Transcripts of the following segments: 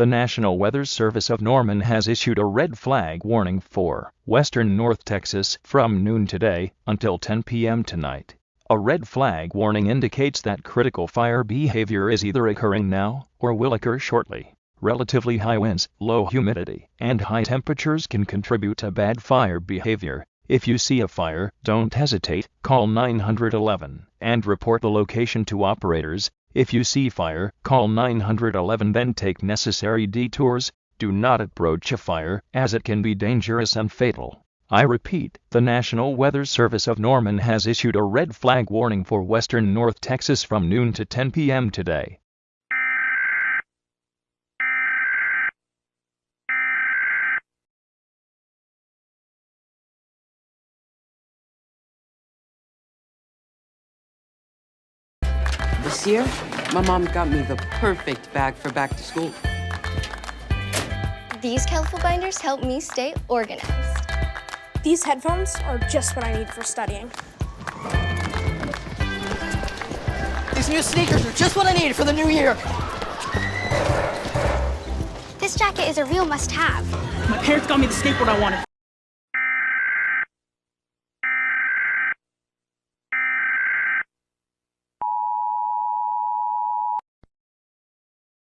The National Weather Service of Norman has issued a red flag warning for western North Texas from noon today until 10 p.m. tonight. A red flag warning indicates that critical fire behavior is either occurring now or will occur shortly. Relatively high winds, low humidity, and high temperatures can contribute to bad fire behavior. If you see a fire, don't hesitate, call 911 and report the location to operators. If you see fire, call 911 then take necessary detours. Do not approach a fire, as it can be dangerous and fatal. I repeat, the National Weather Service of Norman has issued a red flag warning for western North Texas from noon to 10 p.m. today. This year, my mom got me the perfect bag for back to school. These colorful binders help me stay organized. These headphones are just what I need for studying. These new sneakers are just what I need for the new year. This jacket is a real must-have. My parents got me the skateboard I wanted.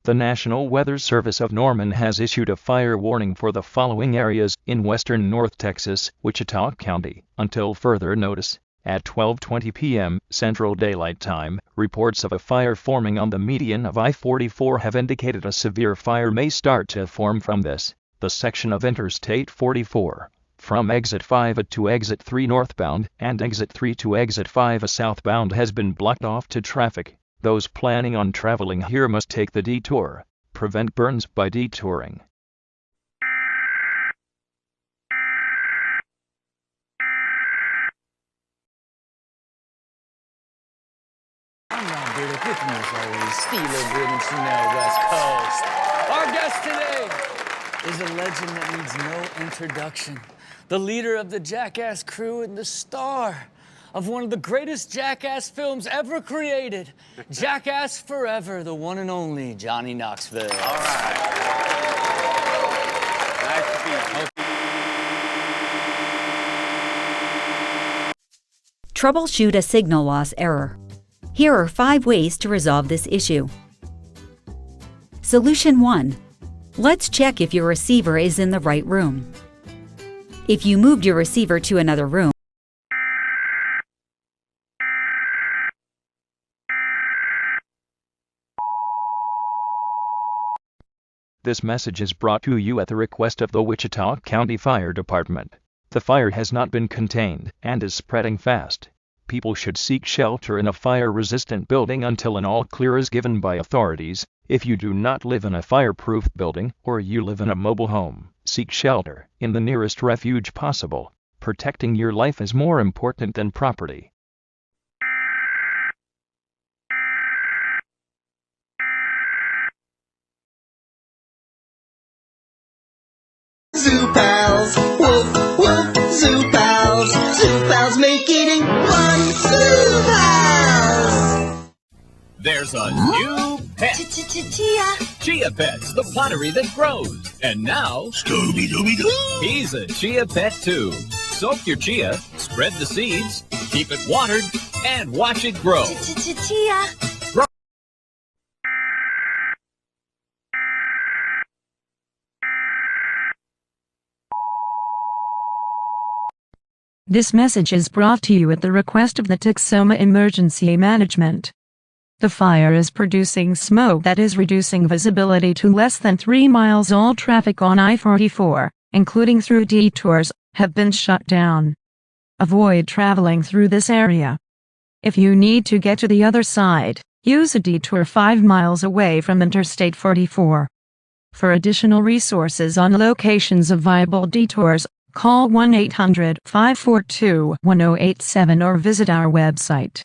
The National Weather Service of Norman has issued a fire warning for the following areas in western North Texas, Wichita County, until further notice. At 12:20 p.m. Central Daylight Time, reports of a fire forming on the median of I-44 have indicated a severe fire may start to form from this. The section of Interstate 44, from Exit 5 to Exit 3 northbound and Exit 3 to Exit 5 southbound has been blocked off to traffic. Those planning on traveling here must take the detour. Prevent burns by detouring. I'm Ron Burdick, with me as always, Steeler Goodman from the West Coast. Our guest today is a legend that needs no introduction. The leader of the Jackass crew and the star of one of the greatest Jackass films ever created. Jackass Forever, the one and only Johnny Knoxville. All right. Nice to be here. Troubleshoot a signal loss error. Here are 5 ways to resolve this issue. Solution 1. Let's check if your receiver is in the right room. If you moved your receiver to another room, This message is brought to you at the request of the Wichita County Fire Department. The fire has not been contained and is spreading fast. People should seek shelter in a fire-resistant building until an all-clear is given by authorities. If you do not live in a fireproof building or you live in a mobile home, seek shelter in the nearest refuge possible. Protecting your life is more important than property. Zoo Pals, woof, woof, Zoo Pals. Zoo Pals make eating fun. Zoo Pals! There's a new pet. Chia Pets, the pottery that grows. And now, Scooby-Dooby-Doo! He's a Chia Pet too. Soak your chia, spread the seeds, keep it watered, and watch it grow. Chia. This message is brought to you at the request of the Texoma Emergency Management. The fire is producing smoke that is reducing visibility to less than 3 miles. All traffic on I-44, including through detours, have been shut down. Avoid traveling through this area. If you need to get to the other side, use a detour 5 miles away from Interstate 44. For additional resources on locations of viable detours, call 1-800-542-1087 or visit our website.